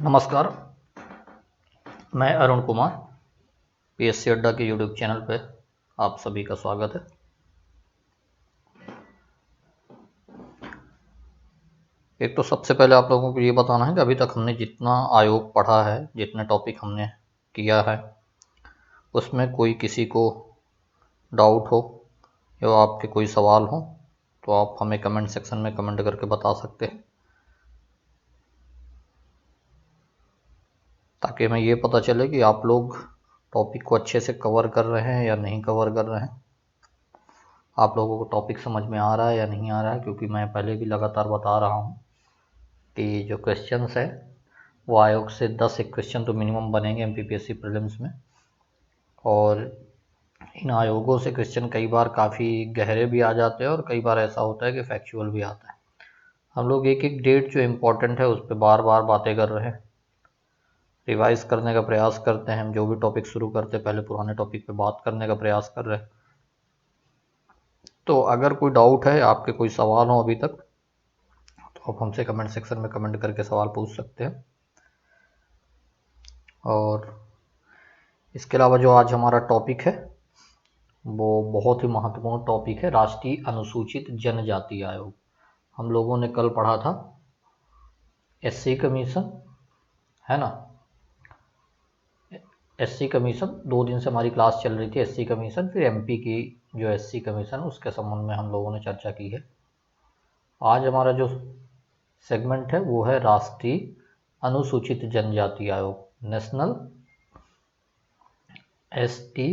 नमस्कार, मैं अरुण कुमार। पीएससी अड्डा के यूट्यूब चैनल पे आप सभी का स्वागत है। एक तो सबसे पहले आप लोगों को ये बताना है कि अभी तक हमने जितना आयोग पढ़ा है, जितने टॉपिक हमने किया है, उसमें कोई किसी को डाउट हो या आपके कोई सवाल हो तो आप हमें कमेंट सेक्शन में कमेंट करके बता सकते हैं, ताकि हमें ये पता चले कि आप लोग टॉपिक को अच्छे से कवर कर रहे हैं या नहीं कवर कर रहे हैं, आप लोगों को टॉपिक समझ में आ रहा है या नहीं आ रहा है। क्योंकि मैं पहले भी लगातार बता रहा हूँ कि जो क्वेश्चंस है वो आयोग से 10 एक क्वेश्चन तो मिनिमम बनेंगे एमपीपीएससी प्रीलिम्स में, और इन आयोगों से क्वेश्चन कई बार काफ़ी गहरे भी आ जाते हैं और कई बार ऐसा होता है कि फैक्चुअल भी आता है। हम लोग एक एक डेट जो इम्पोर्टेंट है उस पर बार बार बातें कर रहे हैं, रिवाइज करने का प्रयास करते हैं। हम जो भी टॉपिक शुरू करते हैं पहले पुराने टॉपिक पे बात करने का प्रयास कर रहे हैं। तो अगर कोई डाउट है, आपके कोई सवाल हो अभी तक, तो आप हमसे कमेंट सेक्शन में कमेंट करके सवाल पूछ सकते हैं। और इसके अलावा जो आज हमारा टॉपिक है वो बहुत ही महत्वपूर्ण टॉपिक है, राष्ट्रीय अनुसूचित जनजाति आयोग। हम लोगों ने कल पढ़ा था एससी कमीशन, है ना। एससी कमीशन 2 दिन से हमारी क्लास चल रही थी, एससी कमीशन, फिर एमपी की जो एससी कमीशन उसके संबंध में हम लोगों ने चर्चा की है। आज हमारा जो सेगमेंट है वो है राष्ट्रीय अनुसूचित जनजाति आयोग, नेशनल एसटी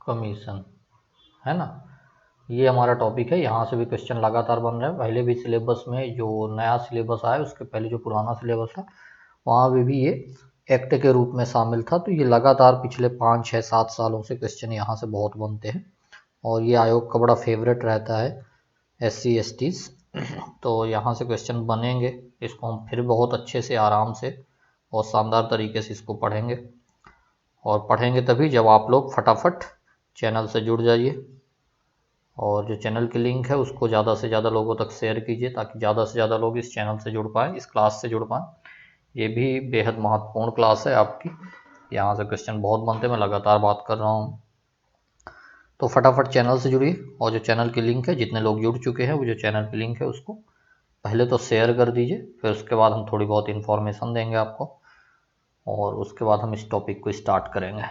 कमीशन, है ना। ये हमारा टॉपिक है। यहाँ से भी क्वेश्चन लगातार बन रहे हैं। पहले भी सिलेबस में जो नया सिलेबस आया उसके पहले जो पुराना सिलेबस था वहाँ भी ये एक्ट के रूप में शामिल था। तो ये लगातार पिछले 5, 6, 7 सालों से क्वेश्चन यहाँ से बहुत बनते हैं और ये आयोग का बड़ा फेवरेट रहता है SC STs। तो यहाँ से क्वेश्चन बनेंगे, इसको हम फिर बहुत अच्छे से आराम से और शानदार तरीके से इसको पढ़ेंगे, और पढ़ेंगे तभी जब आप लोग फटाफट चैनल से जुड़ जाइए और जो चैनल की लिंक है उसको ज़्यादा से ज़्यादा लोगों तक शेयर कीजिए, ताकि ज़्यादा से ज़्यादा लोग इस चैनल से जुड़ पाएँ, इस क्लास से जुड़ पाएँ। ये भी बेहद महत्वपूर्ण क्लास है आपकी, यहाँ से क्वेश्चन बहुत बनते हैं, मैं लगातार बात कर रहा हूँ। तो फटाफट चैनल से जुड़िए, और जो चैनल की लिंक है, जितने लोग जुड़ चुके हैं वो जो चैनल की लिंक है उसको पहले तो शेयर कर दीजिए, फिर उसके बाद हम थोड़ी बहुत इन्फॉर्मेशन देंगे आपको और उसके बाद हम इस टॉपिक को स्टार्ट करेंगे।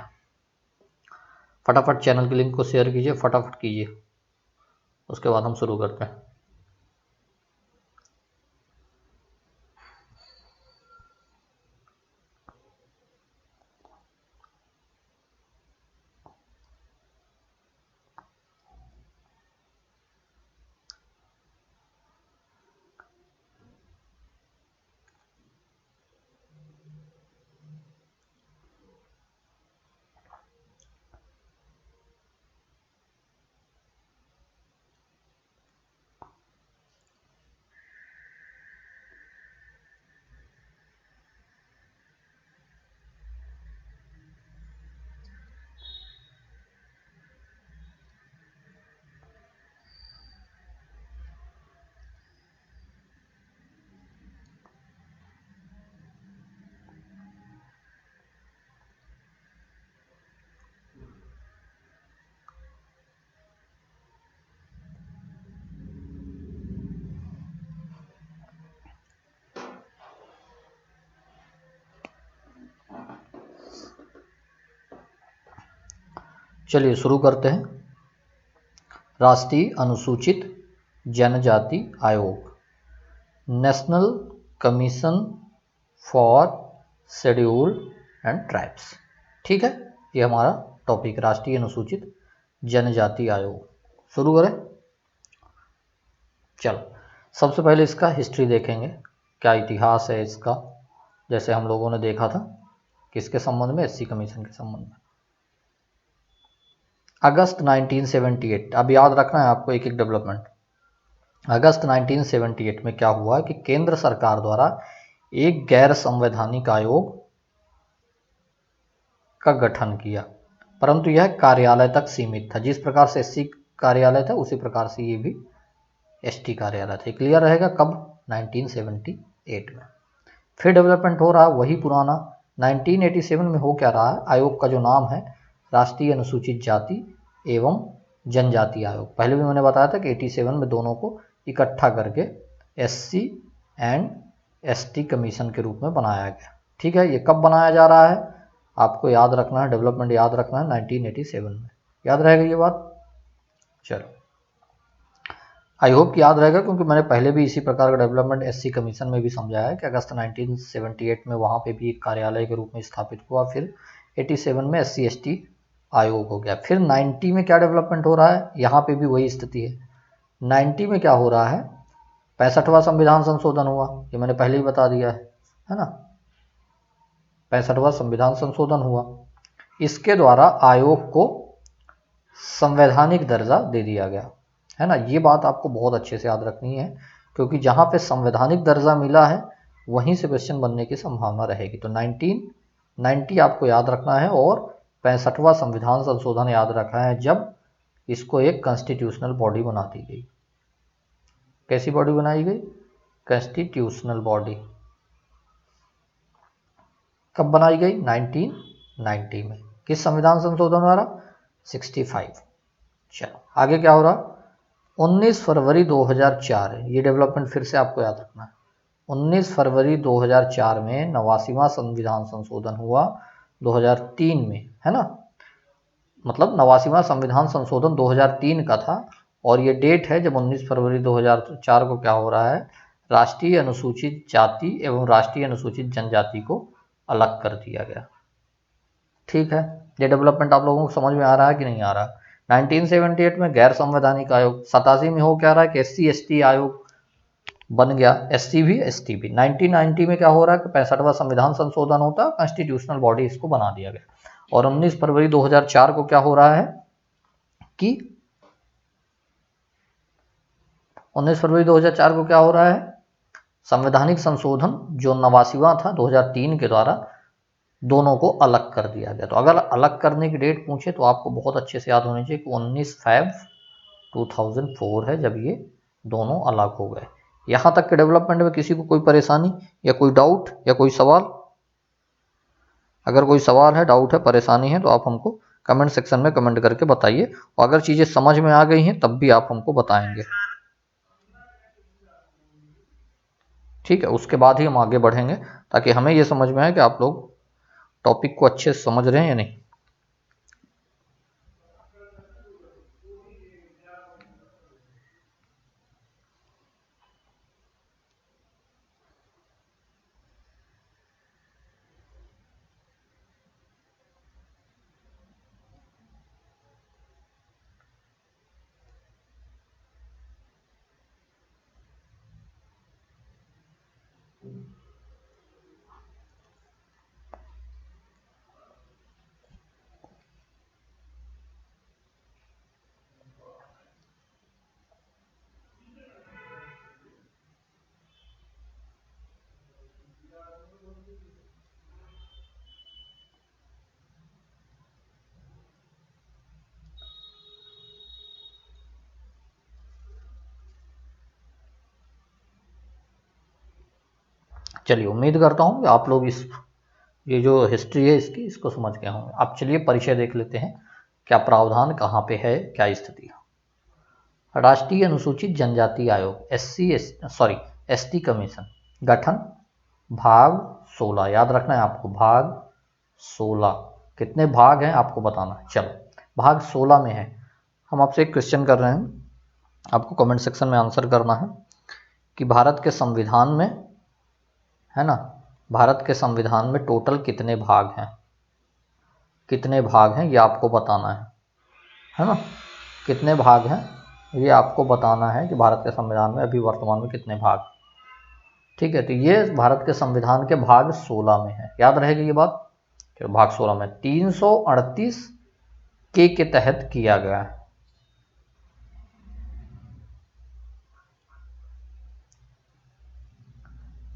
फटाफट चैनल की लिंक को शेयर कीजिए, फटाफट कीजिए, उसके बाद हम शुरू करते हैं। चलिए शुरू करते हैं। राष्ट्रीय अनुसूचित जनजाति आयोग, national commission for scheduled and tribes. ठीक है, ये हमारा टॉपिक राष्ट्रीय अनुसूचित जनजाति आयोग। शुरू करें। चलो सबसे पहले इसका हिस्ट्री देखेंगे, क्या इतिहास है इसका। जैसे हम लोगों ने देखा था किसके संबंध में, एससी कमीशन के संबंध में। अगस्त 1978, अब याद रखना है आपको एक एक डेवलपमेंट। अगस्त 1978 में क्या हुआ कि केंद्र सरकार द्वारा एक गैर संवैधानिक आयोग का गठन किया, परंतु यह कार्यालय तक सीमित था। जिस प्रकार से एससी कार्यालय था उसी प्रकार से ये भी एसटी कार्यालय था। क्लियर रहेगा कब? 1978 में। फिर डेवलपमेंट हो रहा है वही पुराना। 1987 में हो क्या रहा है, आयोग का जो नाम है राष्ट्रीय अनुसूचित जाति एवं जनजाति आयोग। पहले भी मैंने बताया था कि 87 में दोनों को इकट्ठा करके SC एंड ST कमीशन के रूप में बनाया गया। ठीक है, ये कब बनाया जा रहा है आपको याद रखना है, डेवलपमेंट याद रखना है 1987 में। याद रहेगा ये बात? चलो, आई होप कि याद रहेगा, क्योंकि मैंने पहले भी इसी प्रकार का डेवलपमेंट SC कमीशन में भी समझाया है कि अगस्त 1978 में वहाँ पे भी एक कार्यालय के रूप में स्थापित हुआ। फिर 87 में SC ST आयोग हो गया। फिर 90 में क्या डेवलपमेंट हो रहा है, यहाँ पे भी वही स्थिति है। 90 में क्या हो रहा है, 65वां संविधान संशोधन हुआ, ये मैंने पहले ही बता दिया है ना। 65वां संविधान संशोधन हुआ, इसके द्वारा आयोग को संवैधानिक दर्जा दे दिया गया, है ना। ये बात आपको बहुत अच्छे से याद रखनी है, क्योंकि जहाँ पे संवैधानिक दर्जा मिला है वहीं से क्वेश्चन बनने की संभावना रहेगी। तो 1990 आपको याद रखना है, और 65वां संविधान संशोधन याद रखना है, जब इसको एक कॉन्स्टिट्यूशनल बॉडी बना दी गई। कैसी बॉडी बनाई गई? Constitutional body. कब बनाई गई? 1990 में। किस संविधान संशोधन द्वारा? 65। चलो आगे क्या हो रहा, 19 फरवरी 2004, ये डेवलपमेंट फिर से आपको याद रखना है। 19 फरवरी 2004 में 89वां संविधान संशोधन हुआ 2003 में, है ना। मतलब 89वां संविधान संशोधन 2003 का था, और ये डेट है जब 19 फरवरी 2004 को क्या हो रहा है, राष्ट्रीय अनुसूचित जाति एवं राष्ट्रीय अनुसूचित जनजाति को अलग कर दिया गया। ठीक है, ये डेवलपमेंट आप लोगों को समझ में आ रहा है कि नहीं आ रहा? 1978 में गैर संवैधानिक आयोग, 87 में हो क्या रहा है कि SC ST आयोग बन गया, SC भी ST भी। 1990 में क्या हो रहा है कि 65वां संविधान संशोधन होता है, कॉन्स्टिट्यूशनल बॉडी इसको बना दिया गया। और 19 फरवरी 2004 को क्या हो रहा है कि 19 फरवरी 2004 को क्या हो रहा है, संवैधानिक संशोधन जो 89वां था 2003 के द्वारा दोनों को अलग कर दिया गया। तो अगर अलग करने की डेट पूछे तो आपको बहुत अच्छे से याद होनी चाहिए कि 19 फरवरी 2004 है जब ये दोनों अलग हो गए। यहाँ तक के डेवलपमेंट में किसी को कोई परेशानी या कोई डाउट या कोई सवाल? अगर कोई सवाल है, डाउट है, परेशानी है तो आप हमको कमेंट सेक्शन में कमेंट करके बताइए, और अगर चीज़ें समझ में आ गई हैं तब भी आप हमको बताएंगे। ठीक है, उसके बाद ही हम आगे बढ़ेंगे, ताकि हमें ये समझ में आए कि आप लोग टॉपिक को अच्छे से समझ रहे हैं या नहीं। चलिए, उम्मीद करता हूँ कि आप लोग ये जो हिस्ट्री है इसको समझ गए होंगे। अब चलिए परिचय देख लेते हैं, क्या प्रावधान कहाँ पे है, क्या स्थिति है। राष्ट्रीय अनुसूचित जनजाति आयोग ST कमीशन, गठन भाग 16, याद रखना है आपको, भाग 16। कितने भाग हैं आपको बताना है। चलो, भाग 16 में है। हम आपसे एक क्वेश्चन कर रहे हैं, आपको कमेंट सेक्शन में आंसर करना है कि भारत के संविधान में, है ना, भारत के संविधान में टोटल कितने भाग हैं? कितने भाग हैं ये आपको बताना है ना। कितने भाग हैं ये आपको बताना है कि भारत के संविधान में अभी वर्तमान में कितने भाग। ठीक है, तो ये भारत के संविधान के भाग 16 में है, याद रहेगी ये बात। तो भाग 16 में 338 के तहत किया गया है।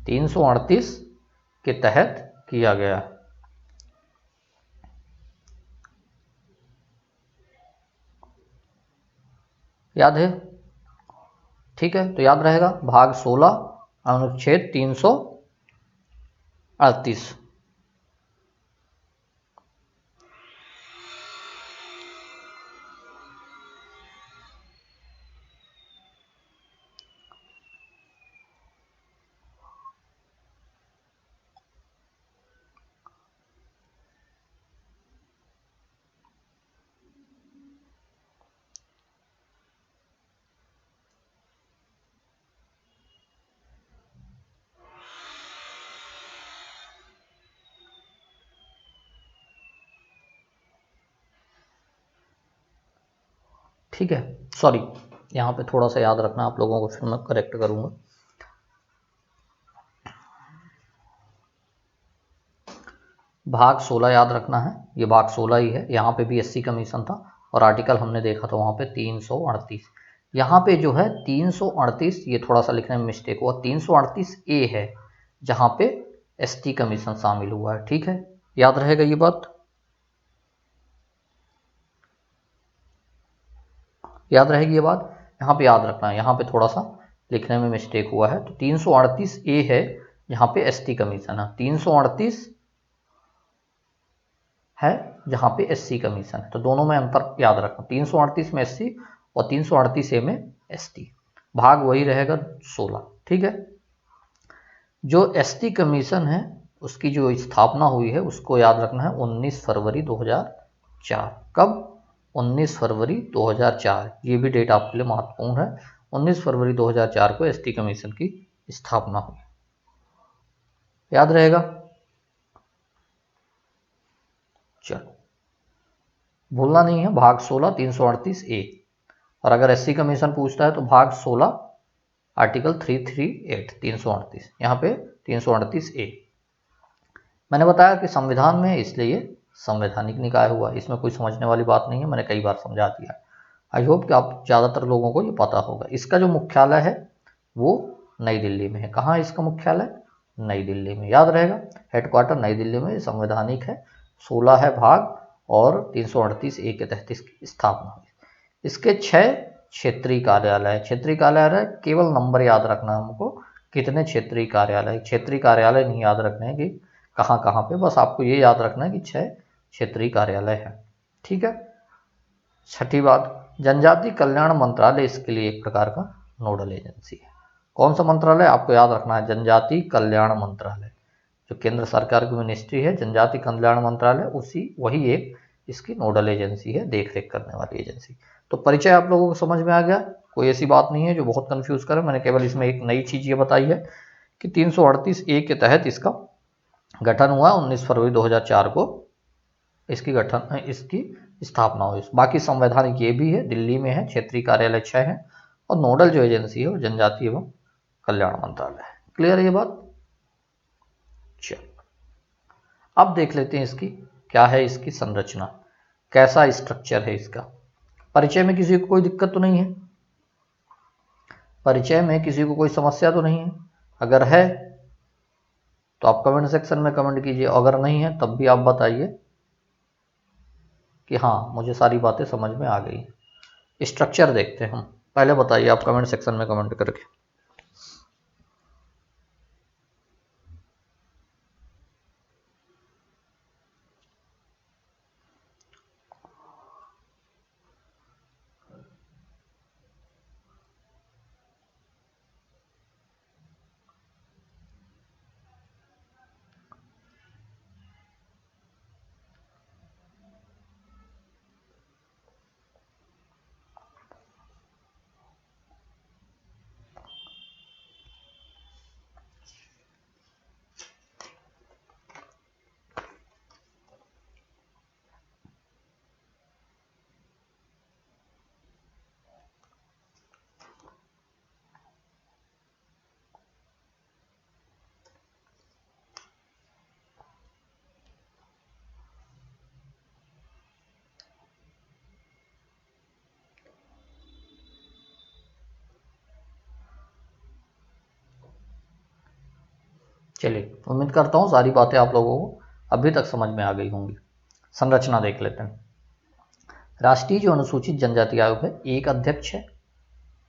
338 के तहत किया गया है। याद है? ठीक है, तो याद रहेगा भाग 16 अनुच्छेद 338 38। ठीक है, सॉरी, यहाँ पे थोड़ा सा याद रखना आप लोगों को, फिर मैं करेक्ट करूँगा। भाग 16 याद रखना है, ये भाग 16 ही है। यहाँ पे भी एससी कमीशन था और आर्टिकल हमने देखा था वहाँ पे 338। यहाँ पे जो है 338, ये थोड़ा सा लिखने में मिस्टेक हुआ, 338 ए है जहाँ पे एसटी कमीशन शामिल हुआ है। ठीक है, याद रहेगा ये बात, याद रहेगी ये बात, यहाँ पे याद रखना है। यहाँ पे थोड़ा सा लिखने में मिस्टेक हुआ है, तो 338 ए है जहाँ पे एसटी कमीशन है, 338 है जहाँ पे एससी कमीशन है। तो दोनों में अंतर याद रखना, 338 में एससी और 338 ए में एसटी। भाग वही रहेगा 16। ठीक है, जो एसटी कमीशन है उसकी जो स्थापना हुई है उसको याद रखना है 19 फरवरी 2004। कब? 19 फरवरी 2004। ये भी डेट आपके लिए महत्वपूर्ण है। 19 फरवरी 2004 को एसटी कमीशन की स्थापना हुई, याद रहेगा। चलो, भूलना नहीं है, भाग 16 338 ए। और अगर एससी कमीशन पूछता है तो भाग 16 आर्टिकल 338 338, यहाँ पे 338 ए। मैंने बताया कि संविधान में, इसलिए ये संवैधानिक निकाय हुआ, इसमें कोई समझने वाली बात नहीं है, मैंने कई बार समझा दिया। आई होप कि आप ज़्यादातर लोगों को ये पता होगा। इसका जो मुख्यालय है वो नई दिल्ली में है। कहाँ है इसका मुख्यालय? नई दिल्ली में, याद रहेगा, हेडक्वार्टर नई दिल्ली में। संवैधानिक है, 16 है भाग और 338 ए के तहत इसकी स्थापना हुई। इसके 6 क्षेत्रीय कार्यालय। क्षेत्रीय कार्यालय केवल नंबर याद रखना हमको, कितने क्षेत्रीय कार्यालय, क्षेत्रीय कार्यालय नहीं याद रखने हैं कि कहाँ कहाँ पे, बस आपको ये याद रखना है कि 6 क्षेत्रीय कार्यालय है। ठीक है। छठी बात, जनजाति कल्याण मंत्रालय इसके लिए एक प्रकार का नोडल एजेंसी है। कौन सा मंत्रालय आपको याद रखना है? जनजाति कल्याण मंत्रालय। जो केंद्र सरकार की मिनिस्ट्री है जनजाति कल्याण मंत्रालय, वही एक इसकी नोडल एजेंसी है, देख रेख करने वाली एजेंसी। तो परिचय आप लोगों को समझ में आ गया, कोई ऐसी बात नहीं है जो बहुत कंफ्यूज करे। मैंने केवल इसमें एक नई चीज ये बताई है कि 338 ए के तहत इसका गठन हुआ 19 फरवरी 2004 को, इसकी स्थापना हुई। बाकी संवैधानिक ये भी है, दिल्ली में है, क्षेत्रीय कार्यालय 6 है और नोडल जो एजेंसी है वो जनजाति एवं कल्याण मंत्रालय है। क्लियर है ये बात? चलो, अब देख लेते हैं इसकी क्या है, इसकी संरचना, कैसा स्ट्रक्चर है इसका। परिचय में किसी को कोई दिक्कत तो नहीं है? परिचय में किसी को कोई समस्या तो नहीं है? अगर है तो आप कमेंट सेक्शन में कमेंट कीजिए, अगर नहीं है तब भी आप बताइए कि हाँ मुझे सारी बातें समझ में आ गई। स्ट्रक्चर देखते हैं हम, पहले बताइए आप कमेंट सेक्शन में कमेंट करके। चलिए, उम्मीद करता हूँ सारी बातें आप लोगों को अभी तक समझ में आ गई होंगी। संरचना देख लेते हैं। राष्ट्रीय जो अनुसूचित जनजाति आयोग है, एक अध्यक्ष है,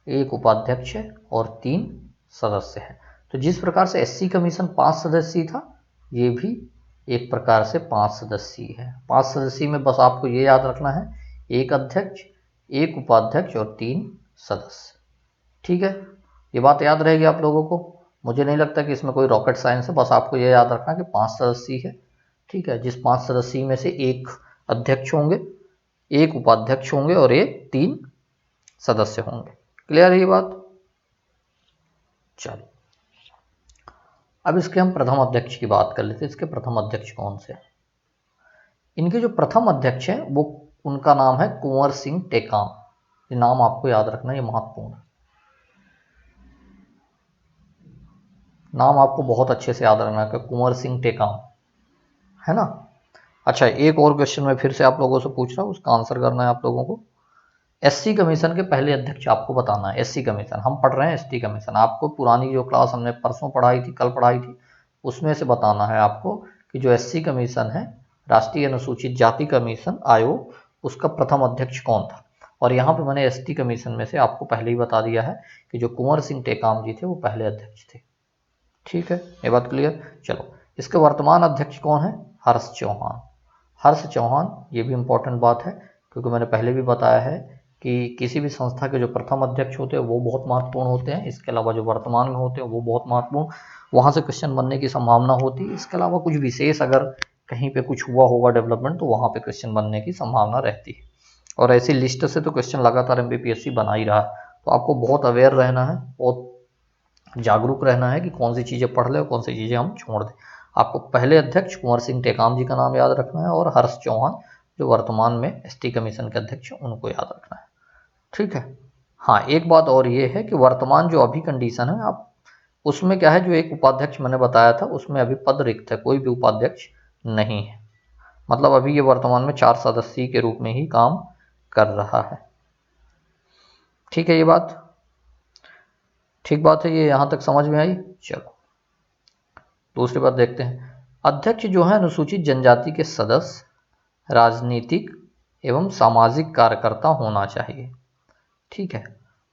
एक उपाध्यक्ष है और 3 सदस्य हैं। तो जिस प्रकार से एससी कमीशन 5 सदस्यीय था, ये भी एक प्रकार से 5 सदस्यीय है। 5 सदस्यीय में बस आपको ये याद रखना है, एक अध्यक्ष, एक उपाध्यक्ष और 3 सदस्य। ठीक है, ये बात याद रहेगी आप लोगों को। मुझे नहीं लगता कि इसमें कोई रॉकेट साइंस है, बस आपको ये याद रखना कि 5 सदस्यीय है। ठीक है, जिस 5 सदस्यीय में से एक अध्यक्ष होंगे, एक उपाध्यक्ष होंगे और एक 3 सदस्य होंगे। क्लियर है ये बात? चलो, अब इसके हम प्रथम अध्यक्ष की बात कर लेते हैं। इसके प्रथम अध्यक्ष कौन से हैं? इनके जो प्रथम अध्यक्ष हैं वो, उनका नाम है कुंवर सिंह टेकाम। ये नाम आपको याद रखना, ये महत्वपूर्ण है। नाम आपको बहुत अच्छे से याद रखना है, कुंवर सिंह टेकाम, है ना। अच्छा, एक और क्वेश्चन मैं फिर से आप लोगों से पूछ रहा हूँ, उसका आंसर करना है आप लोगों को। एससी कमीशन के पहले अध्यक्ष आपको बताना है। एससी कमीशन, हम पढ़ रहे हैं एसटी कमीशन। आपको पुरानी जो क्लास हमने परसों पढ़ाई थी, कल पढ़ाई थी, उसमें से बताना है आपको कि जो एससी कमीशन है, राष्ट्रीय अनुसूचित जाति कमीशन आयोग, उसका प्रथम अध्यक्ष कौन था। और यहाँ पे मैंने एसटी कमीशन में से आपको पहले ही बता दिया है कि जो कुंवर सिंह टेकाम जी थे वो पहले अध्यक्ष थे। ठीक है, ये बात क्लियर। चलो, इसके वर्तमान अध्यक्ष कौन है? हर्ष चौहान। हर्ष चौहान, ये भी इम्पोर्टेंट बात है, क्योंकि मैंने पहले भी बताया है कि किसी भी संस्था के जो प्रथम अध्यक्ष होते हैं वो बहुत महत्वपूर्ण होते हैं। इसके अलावा जो वर्तमान में होते हैं वो बहुत महत्वपूर्ण, वहाँ से क्वेश्चन बनने की संभावना होती है। इसके अलावा कुछ विशेष अगर कहीं पे कुछ हुआ होगा डेवलपमेंट, तो वहाँ पे क्वेश्चन बनने की संभावना रहती है। और ऐसी लिस्ट से तो क्वेश्चन लगातार एमपीपीएससी बना ही रहा है, तो आपको बहुत अवेयर रहना है, बहुत जागरूक रहना है कि कौन सी चीज़ें पढ़ ले और कौन सी चीज़ें हम छोड़ दें। आपको पहले अध्यक्ष कुंवर सिंह टेकाम जी का नाम याद रखना है, और हर्ष चौहान जो वर्तमान में एसटी कमीशन के अध्यक्ष हैं उनको याद रखना है। ठीक है। हाँ, एक बात और ये है कि वर्तमान जो अभी कंडीशन है, आप उसमें क्या है, जो एक उपाध्यक्ष मैंने बताया था उसमें अभी पद रिक्त है, कोई भी उपाध्यक्ष नहीं है। मतलब अभी ये वर्तमान में 4 सदस्यीय के रूप में ही काम कर रहा है। ठीक है, ये बात ठीक बात है, ये यहाँ तक समझ में आई। चलो, दूसरी बात देखते हैं। अध्यक्ष जो है अनुसूचित जनजाति के सदस्य, राजनीतिक एवं सामाजिक कार्यकर्ता होना चाहिए। ठीक है,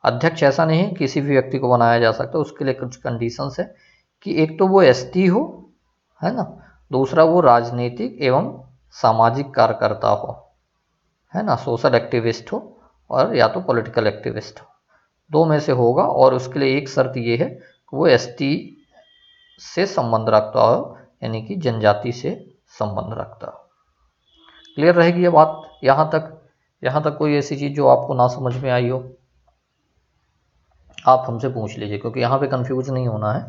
अध्यक्ष ऐसा नहीं है किसी भी व्यक्ति को बनाया जा सकता, उसके लिए कुछ कंडीशंस है कि एक तो वो एसटी हो, है ना, दूसरा वो राजनीतिक एवं सामाजिक कार्यकर्ता हो, है ना, सोशल एक्टिविस्ट हो, और या तो पॉलिटिकल एक्टिविस्ट हो, दो में से होगा। और उसके लिए एक शर्त ये है कि वो एसटी से संबंध रखता हो, यानी कि जनजाति से संबंध रखता हो। क्लियर रहेगी ये बात? यहाँ तक कोई ऐसी चीज़ जो आपको ना समझ में आई हो, आप हमसे पूछ लीजिए, क्योंकि यहाँ पे कंफ्यूज नहीं होना है।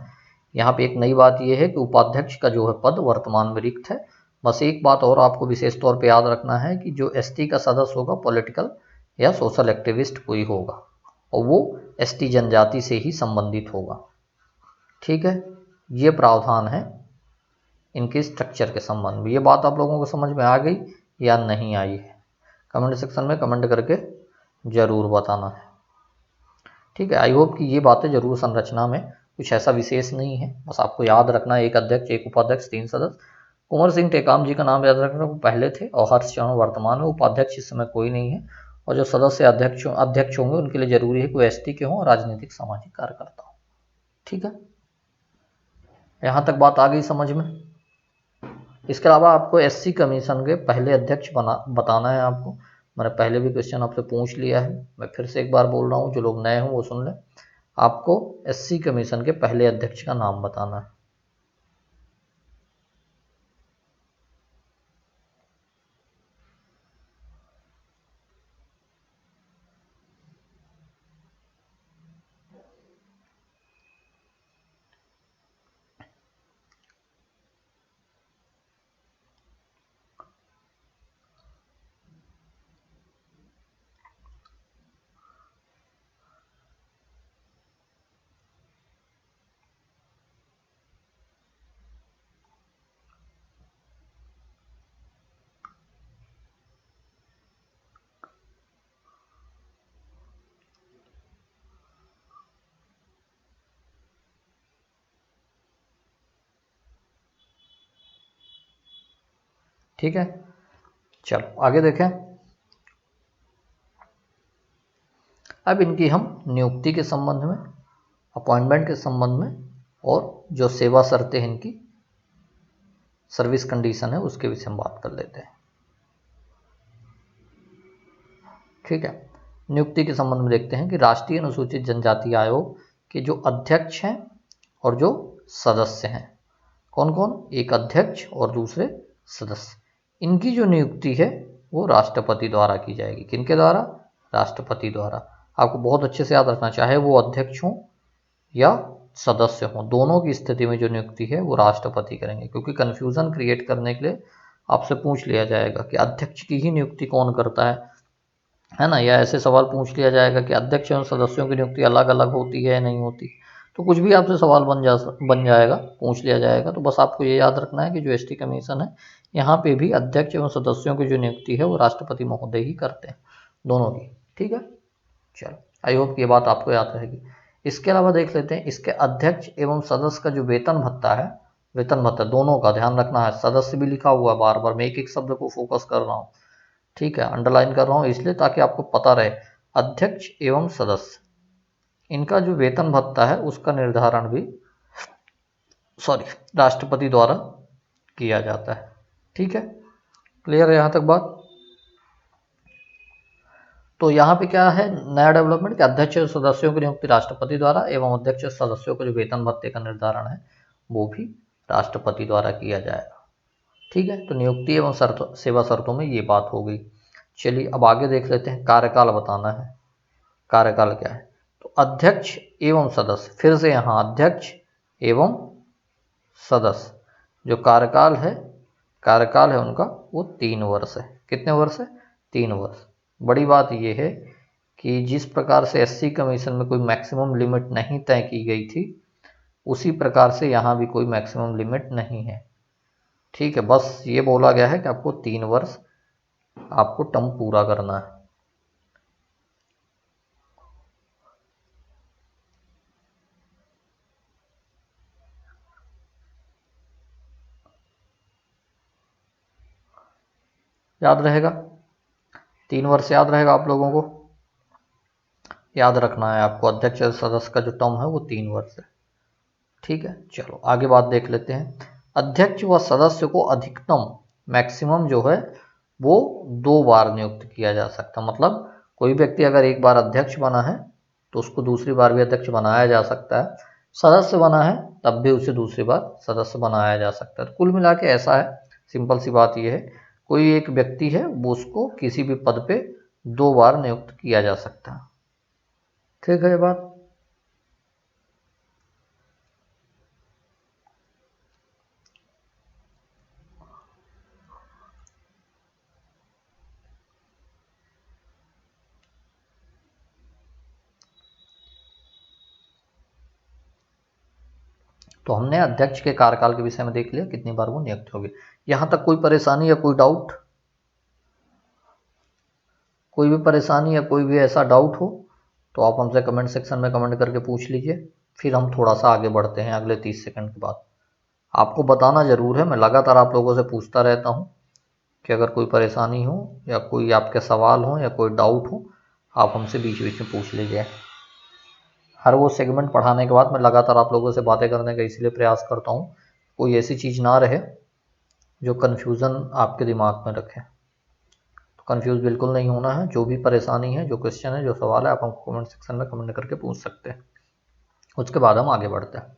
यहाँ पे एक नई बात यह है कि उपाध्यक्ष का जो है पद वर्तमान में रिक्त है। बस एक बात और आपको विशेष तौर पे याद रखना है कि जो एसटी का सदस्य होगा पॉलिटिकल या सोशल एक्टिविस्ट कोई होगा, और वो एसटी जनजाति से ही संबंधित होगा। ठीक है, ये प्रावधान है इनके स्ट्रक्चर के संबंध में। ये बात आप लोगों को समझ में आ गई या नहीं आई है? कमेंट सेक्शन में कमेंट करके ज़रूर बताना है। ठीक है, आई होप कि ये बातें जरूर, संरचना में कुछ ऐसा विशेष नहीं है, बस आपको याद रखना है एक अध्यक्ष, एक उपाध्यक्ष, 3 सदस्य। कुंवर सिंह टेकाम जी का नाम याद रखना, वो पहले थे, और हर्ष चौहान वर्तमान में। उपाध्यक्ष इस समय कोई नहीं है, और जो सदस्य अध्यक्ष होंगे उनके लिए जरूरी है कि एसटी के हों और राजनीतिक सामाजिक कार्यकर्ता हो। ठीक है, यहाँ तक बात आ गई समझ में? इसके अलावा आपको एससी कमीशन के पहले अध्यक्ष बताना है आपको। मैंने पहले भी क्वेश्चन आपसे पूछ लिया है, मैं फिर से एक बार बोल रहा हूँ, जो लोग नए हों वो सुन लें। आपको एससी कमीशन के पहले अध्यक्ष का नाम बताना है। ठीक है, चलो आगे देखें। अब इनकी हम नियुक्ति के संबंध में, अपॉइंटमेंट के संबंध में, और जो सेवा शर्तें हैं इनकी, सर्विस कंडीशन है उसके विषय में बात कर लेते हैं। ठीक है, नियुक्ति के संबंध में देखते हैं कि राष्ट्रीय अनुसूचित जनजाति आयोग के जो अध्यक्ष हैं और जो सदस्य हैं, कौन कौन, एक अध्यक्ष और दूसरे सदस्य, इनकी जो नियुक्ति है वो राष्ट्रपति द्वारा की जाएगी। किनके द्वारा, राष्ट्रपति द्वारा। आपको बहुत अच्छे से याद रखना, चाहे वो अध्यक्ष हो या सदस्य हो, दोनों की स्थिति में जो नियुक्ति है वो राष्ट्रपति करेंगे, क्योंकि कन्फ्यूजन क्रिएट करने के लिए आपसे पूछ लिया जाएगा कि अध्यक्ष की ही नियुक्ति कौन करता है ना, या ऐसे सवाल पूछ लिया जाएगा कि अध्यक्ष एवं सदस्यों की नियुक्ति अलग अलग होती है नहीं होती, तो कुछ भी आपसे सवाल बन जाएगा, पूछ लिया जाएगा। तो बस आपको ये याद रखना है कि जो एसटी कमीशन है यहाँ पे भी अध्यक्ष एवं सदस्यों की जो नियुक्ति है वो राष्ट्रपति महोदय ही करते हैं, दोनों की। ठीक है, चलो आई होप ये बात आपको याद रहेगी। इसके अलावा देख लेते हैं इसके अध्यक्ष एवं सदस्य का जो वेतन भत्ता है, वेतन भत्ता दोनों का ध्यान रखना है। सदस्य भी लिखा हुआ है, बार बार मैं एक एक शब्द को फोकस कर रहा हूँ, ठीक है, अंडरलाइन कर रहा हूँ इसलिए ताकि आपको पता रहे। अध्यक्ष एवं सदस्य, इनका जो वेतन भत्ता है उसका निर्धारण भी राष्ट्रपति द्वारा किया जाता है। ठीक है, क्लियर है यहाँ तक बात। तो यहाँ पे क्या है नया डेवलपमेंट कि अध्यक्ष और सदस्यों की नियुक्ति राष्ट्रपति द्वारा एवं अध्यक्ष और सदस्यों के जो वेतन भत्ते का निर्धारण है वो भी राष्ट्रपति द्वारा किया जाएगा। ठीक है, तो नियुक्ति एवं सेवा शर्तों में ये बात हो गई। चलिए अब आगे देख लेते हैं, कार्यकाल बताना है। कार्यकाल क्या है, तो अध्यक्ष एवं सदस्य, फिर से यहाँ अध्यक्ष एवं सदस्य जो कार्यकाल है उनका वो 3 वर्ष है। कितने वर्ष है, 3 वर्ष। बड़ी बात यह है कि जिस प्रकार से एससी कमीशन में कोई मैक्सिमम लिमिट नहीं तय की गई थी, उसी प्रकार से यहाँ भी कोई मैक्सिमम लिमिट नहीं है। ठीक है, बस ये बोला गया है कि आपको 3 वर्ष आपको टर्म पूरा करना है। याद रहेगा, 3 वर्ष याद रहेगा आप लोगों को, याद रखना है आपको। अध्यक्ष और सदस्य का जो टर्म है वो 3 वर्ष है। ठीक है, चलो आगे बात देख लेते हैं। अध्यक्ष व सदस्य को अधिकतम मैक्सिमम जो है वो 2 बार नियुक्त किया जा सकता है। मतलब कोई व्यक्ति अगर एक बार अध्यक्ष बना है तो उसको दूसरी बार भी अध्यक्ष बनाया जा सकता है, सदस्य बना है तब भी उसे दूसरी बार सदस्य बनाया जा सकता है। तो कुल मिला के ऐसा है, सिंपल सी बात यह है, कोई एक व्यक्ति है वो उसको किसी भी पद पे 2 बार नियुक्त किया जा सकता है। ठीक है ये बात। तो हमने अध्यक्ष के कार्यकाल के विषय में देख लिया, कितनी बार वो नियुक्त होगी। यहां तक कोई परेशानी या कोई डाउट, कोई भी परेशानी या कोई भी ऐसा डाउट हो तो आप हमसे कमेंट सेक्शन में कमेंट करके पूछ लीजिए, फिर हम थोड़ा सा आगे बढ़ते हैं अगले 30 सेकंड के बाद। आपको बताना ज़रूर है, मैं लगातार आप लोगों से पूछता रहता हूँ कि अगर कोई परेशानी हो या कोई आपके सवाल हो या कोई डाउट हो, आप हमसे बीच बीच में पूछ लीजिए। हर वो सेगमेंट पढ़ाने के बाद मैं लगातार आप लोगों से बातें करने का इसलिए प्रयास करता हूँ, कोई ऐसी चीज़ ना रहे जो कन्फ्यूज़न आपके दिमाग में रखे। तो कन्फ्यूज़ बिल्कुल नहीं होना है, जो भी परेशानी है, जो क्वेश्चन है, जो सवाल है, आप हमको कमेंट सेक्शन में कमेंट करके पूछ सकते हैं। उसके बाद हम आगे बढ़ते हैं।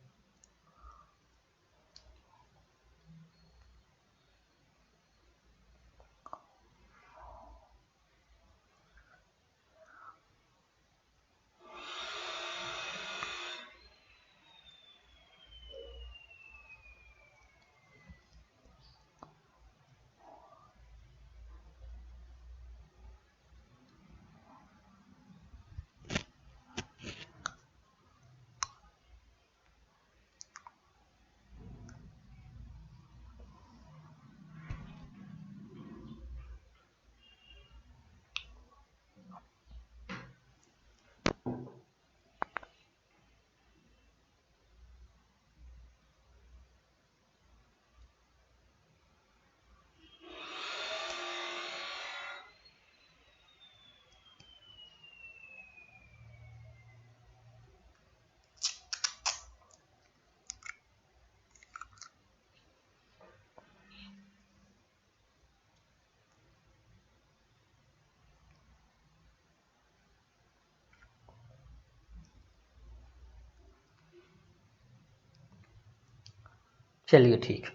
चलिए ठीक,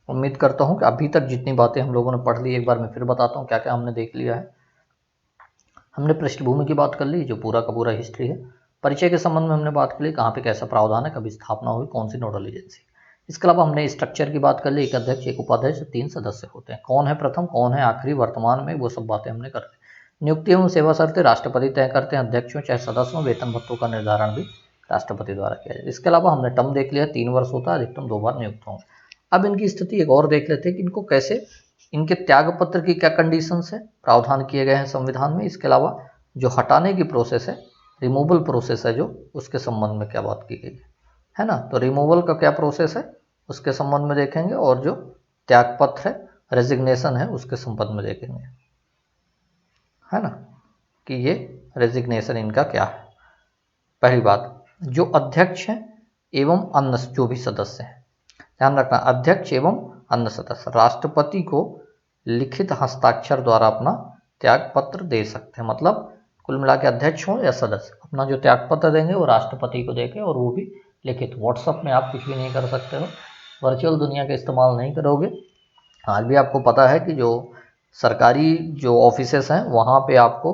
उम्मीद करता हूँ कि अभी तक जितनी बातें हम लोगों ने पढ़ ली, एक बार मैं फिर बताता हूँ क्या क्या हमने देख लिया है। हमने पृष्ठभूमि की बात कर ली, जो पूरा का पूरा हिस्ट्री है। परिचय के संबंध में हमने बात कर ली, कहाँ पे कैसा प्रावधान है, कभी स्थापना हुई, कौन सी नोडल एजेंसी। इसके अलावा हमने स्ट्रक्चर की बात कर ली, एक अध्यक्ष, एक उपाध्यक्ष, 3 सदस्य होते हैं। कौन है प्रथम, कौन है आखिरी, वर्तमान में, वो सब बातें हमने कर ली। नियुक्ति एवं सेवा शर्तें राष्ट्रपति तय करते हैं, अध्यक्षों चाहे सदस्यों, वेतन भत्तों का निर्धारण भी राष्ट्रपति द्वारा किया जाए। इसके अलावा हमने टर्म देख लिया, 3 वर्ष होता है, अधिकतम 2 बार नियुक्त होंगे। अब इनकी स्थिति एक और देख लेते हैं कि इनको कैसे, इनके त्याग पत्र की क्या कंडीशंस है, प्रावधान किए गए हैं संविधान में। इसके अलावा जो हटाने की प्रोसेस है, रिमूवल प्रोसेस है जो, उसके संबंध में क्या बात की गई है ना। तो रिमूवल का क्या प्रोसेस है उसके संबंध में देखेंगे, और जो त्यागपत्र है, रेजिग्नेशन है, उसके संबंध में देखेंगे, है ना, कि ये रेजिग्नेशन इनका क्या है। पहली बात, जो अध्यक्ष हैं एवं अन्य जो भी सदस्य हैं, ध्यान रखना, अध्यक्ष एवं अन्य सदस्य राष्ट्रपति को लिखित हस्ताक्षर द्वारा अपना त्याग पत्र दे सकते हैं। मतलब कुल मिला के अध्यक्ष हो या सदस्य अपना जो त्याग पत्र देंगे वो राष्ट्रपति को देके, और वो भी लिखित। व्हाट्सएप में आप कुछ भी नहीं कर सकते हो, वर्चुअल दुनिया का इस्तेमाल नहीं करोगे। आज भी आपको पता है कि जो सरकारी जो ऑफिसेस हैं वहाँ पे आपको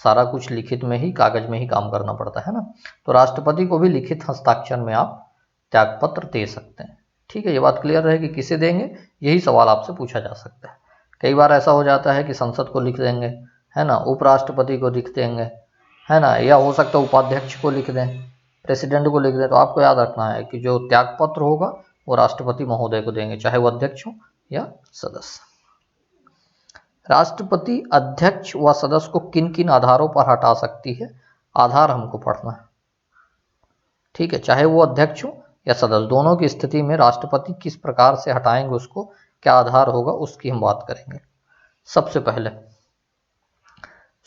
सारा कुछ लिखित में ही, कागज में ही काम करना पड़ता है ना। तो राष्ट्रपति को भी लिखित हस्ताक्षर में आप त्यागपत्र दे सकते हैं। ठीक है, ये बात क्लियर रहेगी। किसे देंगे, यही सवाल आपसे पूछा जा सकता है। कई बार ऐसा हो जाता है कि संसद को लिख देंगे, है ना, उपराष्ट्रपति को लिख देंगे, है ना, या हो सकता है उपाध्यक्ष को लिख दें, प्रेसिडेंट को लिख दें। तो आपको याद रखना है कि जो त्यागपत्र होगा वो राष्ट्रपति महोदय को देंगे, चाहे वो अध्यक्ष हो या सदस्य। राष्ट्रपति अध्यक्ष व सदस्य को किन किन आधारों पर हटा सकती है, आधार हमको पढ़ना है। ठीक है, चाहे वो अध्यक्ष हो या सदस्य, दोनों की स्थिति में राष्ट्रपति किस प्रकार से हटाएंगे उसको, क्या आधार होगा, उसकी हम बात करेंगे। सबसे पहले,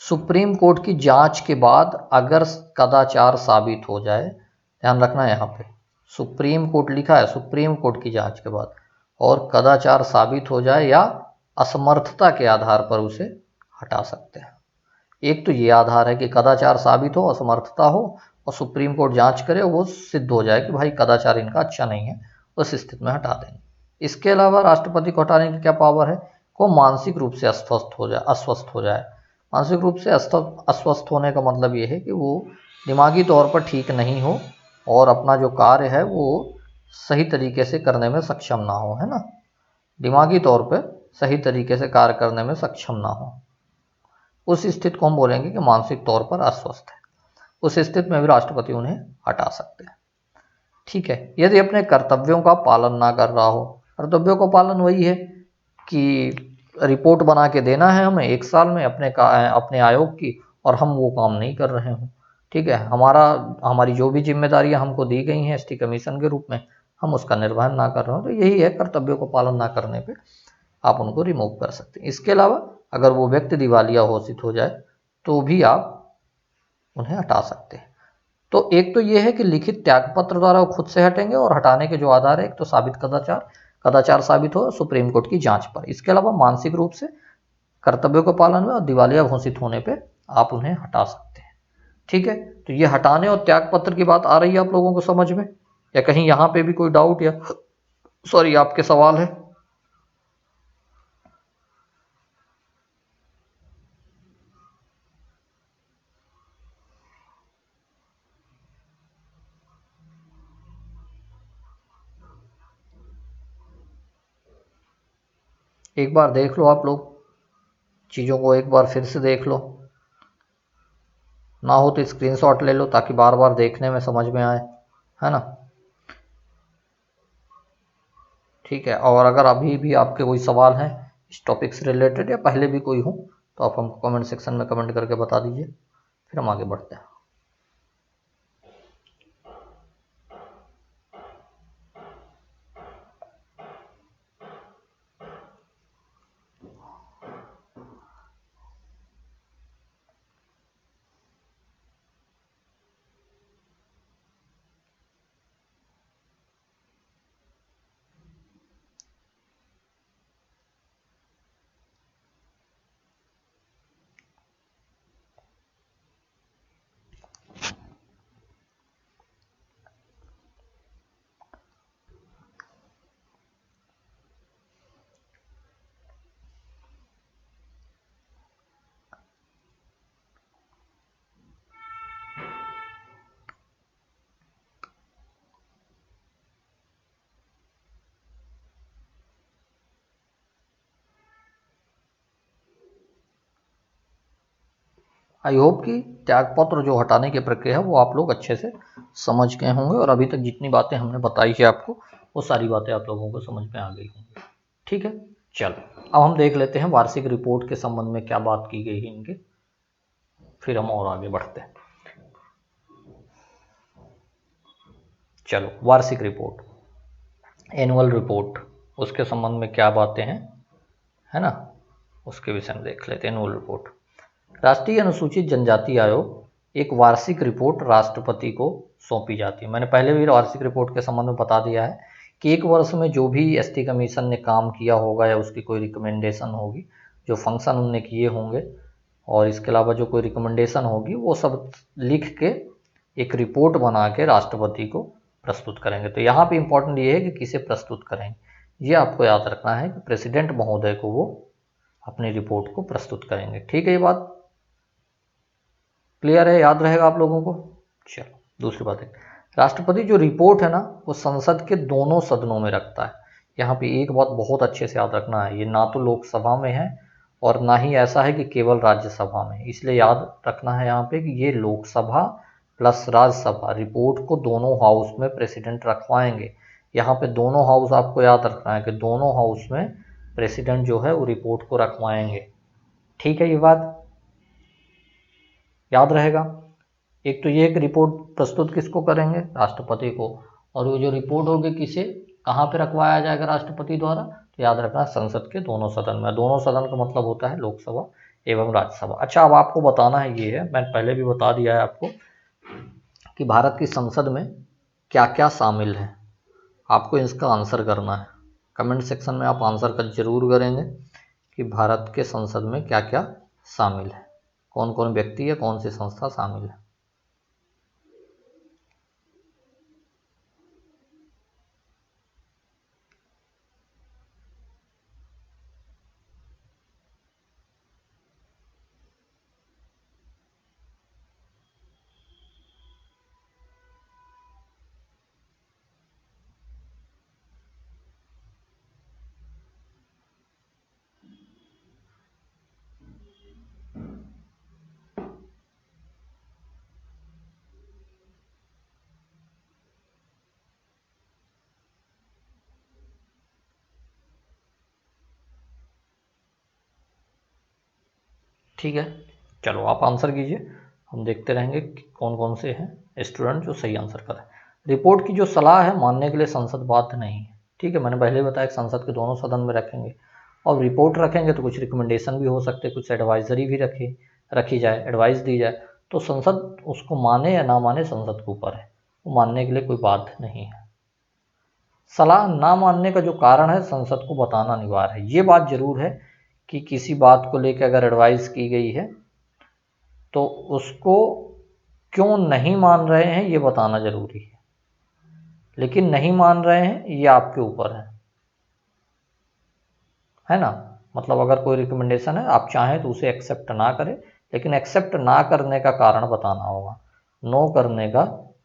सुप्रीम कोर्ट की जांच के बाद अगर कदाचार साबित हो जाए, ध्यान रखना यहाँ पे सुप्रीम कोर्ट लिखा है, सुप्रीम कोर्ट की जांच के बाद, और कदाचार साबित हो जाए या असमर्थता के आधार पर उसे हटा सकते हैं। एक तो ये आधार है कि कदाचार साबित हो, असमर्थता हो, और सुप्रीम कोर्ट जांच करे, वो सिद्ध हो जाए कि भाई कदाचार इनका अच्छा नहीं है, उस स्थिति में हटा देंगे। इसके अलावा राष्ट्रपति को हटाने की क्या पावर है, को मानसिक रूप से अस्वस्थ हो जाए। मानसिक रूप से अस्वस्थ होने का मतलब ये है कि वो दिमागी तौर पर ठीक नहीं हो और अपना जो कार्य है वो सही तरीके से करने में सक्षम ना हो, है ना, दिमागी तौर पर सही तरीके से कार्य करने में सक्षम ना हो, उस स्थिति को हम बोलेंगे कि मानसिक तौर पर अस्वस्थ है। उस स्थिति में भी राष्ट्रपति उन्हें हटा सकते हैं। ठीक है, यदि अपने कर्तव्यों का पालन ना कर रहा हो, कर्तव्यों का पालन वही है कि रिपोर्ट बना के देना है हमें 1 साल में अपने आयोग की, और हम वो काम नहीं कर रहे हों। ठीक है, हमारी जो भी जिम्मेदारियां हमको दी गई हैं एसटी कमीशन के रूप में, हम उसका निर्वहन ना कर रहे हो, तो यही है, कर्तव्यों को पालन ना करने पे आप उनको रिमूव कर सकते हैं। इसके अलावा अगर वो व्यक्ति दिवालिया घोषित हो जाए तो भी आप उन्हें हटा सकते हैं। तो एक तो ये है कि लिखित त्यागपत्र द्वारा वो खुद से हटेंगे, और हटाने के जो आधार है, एक तो साबित कदाचार साबित हो सुप्रीम कोर्ट की जांच पर। इसके अलावा मानसिक रूप से कर्तव्यों के पालन में और दिवालिया घोषित होने पे आप उन्हें हटा सकते हैं। ठीक है, तो ये हटाने और त्यागपत्र की बात आ रही है आप लोगों को समझ में, या कहीं यहाँ पे भी कोई डाउट या सॉरी आपके सवाल है? एक बार देख लो आप लोग, चीज़ों को एक बार फिर से देख लो, ना हो तो स्क्रीनशॉट ले लो ताकि बार बार देखने में समझ में आए, है ना। ठीक है, और अगर अभी भी आपके कोई सवाल हैं इस टॉपिक से रिलेटेड या पहले भी कोई हो, तो आप हमको कमेंट सेक्शन में कमेंट करके बता दीजिए, फिर हम आगे बढ़ते हैं। आई होप कि त्यागपत्र जो हटाने की प्रक्रिया है वो आप लोग अच्छे से समझ गए होंगे, और अभी तक जितनी बातें हमने बताई है आपको वो सारी बातें आप लोगों को समझ में आ गई होंगी। ठीक है, चलो अब हम देख लेते हैं वार्षिक रिपोर्ट के संबंध में क्या बात की गई है इनके, फिर हम और आगे बढ़ते हैं। चलो वार्षिक रिपोर्ट, एनुअल रिपोर्ट, उसके संबंध में क्या बातें हैं, है ना, उसके विषय में देख लेते हैं। एनुअल रिपोर्ट, राष्ट्रीय अनुसूचित जनजाति आयोग एक वार्षिक रिपोर्ट राष्ट्रपति को सौंपी जाती है। मैंने पहले भी वार्षिक रिपोर्ट के संबंध में बता दिया है कि एक वर्ष में जो भी एसटी कमीशन ने काम किया होगा या उसकी कोई रिकमेंडेशन होगी, जो फंक्शन उनने किए होंगे, और इसके अलावा जो कोई रिकमेंडेशन होगी वो सब लिख के एक रिपोर्ट बना के राष्ट्रपति को प्रस्तुत करेंगे। तो यहाँ पे इम्पोर्टेंट ये है कि किसे प्रस्तुत करेंगे, ये आपको याद रखना है कि प्रेसिडेंट महोदय को वो अपनी रिपोर्ट को प्रस्तुत करेंगे। ठीक है, ये बात क्लियर है, याद रहेगा आप लोगों को। चलो दूसरी बात है, राष्ट्रपति जो रिपोर्ट है ना वो संसद के दोनों सदनों में रखता है। यहाँ पे एक बात बहुत अच्छे से याद रखना है, ये ना तो लोकसभा में है और ना ही ऐसा है कि केवल राज्यसभा में, इसलिए याद रखना है यहाँ पे कि ये लोकसभा प्लस राज्यसभा रिपोर्ट को दोनों हाउस में प्रेसिडेंट रखवाएंगे। यहाँ पे दोनों हाउस आपको याद रखना है कि दोनों हाउस में प्रेसिडेंट जो है वो रिपोर्ट को रखवाएंगे। ठीक है, ये बात याद रहेगा। एक तो ये एक रिपोर्ट प्रस्तुत किसको करेंगे, राष्ट्रपति को, और वो जो रिपोर्ट होगी किसे कहाँ पे रखवाया जाएगा राष्ट्रपति द्वारा, तो याद रखना संसद के दोनों सदन में। दोनों सदन का मतलब होता है लोकसभा एवं राज्यसभा। अच्छा, अब आपको बताना है ये है, मैंने पहले भी बता दिया है आपको कि भारत की संसद में क्या क्या शामिल है। आपको इसका आंसर करना है, कमेंट सेक्शन में आप आंसर कर जरूर करेंगे कि भारत के संसद में क्या क्या शामिल है, कौन कौन व्यक्ति या कौन सी संस्था शामिल है। ठीक है, चलो आप आंसर कीजिए, हम देखते रहेंगे कि कौन कौन से हैं स्टूडेंट जो सही आंसर करें। रिपोर्ट की जो सलाह है मानने के लिए संसद बाध्य नहीं है। ठीक है, मैंने पहले बताया कि संसद के दोनों सदन में रखेंगे, और रिपोर्ट रखेंगे तो कुछ रिकमेंडेशन भी हो सकते हैं, कुछ एडवाइजरी भी रखी जाए, एडवाइस दी जाए, तो संसद उसको माने या ना माने संसद के ऊपर है, वो मानने के लिए कोई बाध्य नहीं है। सलाह ना मानने का जो कारण है संसद को बताना अनिवार्य है। ये बात जरूर है कि किसी बात को लेकर अगर एडवाइस की गई है तो उसको क्यों नहीं मान रहे हैं ये बताना जरूरी है, लेकिन नहीं मान रहे हैं ये आपके ऊपर है ना। मतलब अगर कोई रिकमेंडेशन है आप चाहें तो उसे एक्सेप्ट ना करें, लेकिन एक्सेप्ट ना करने का कारण बताना होगा, नो करने का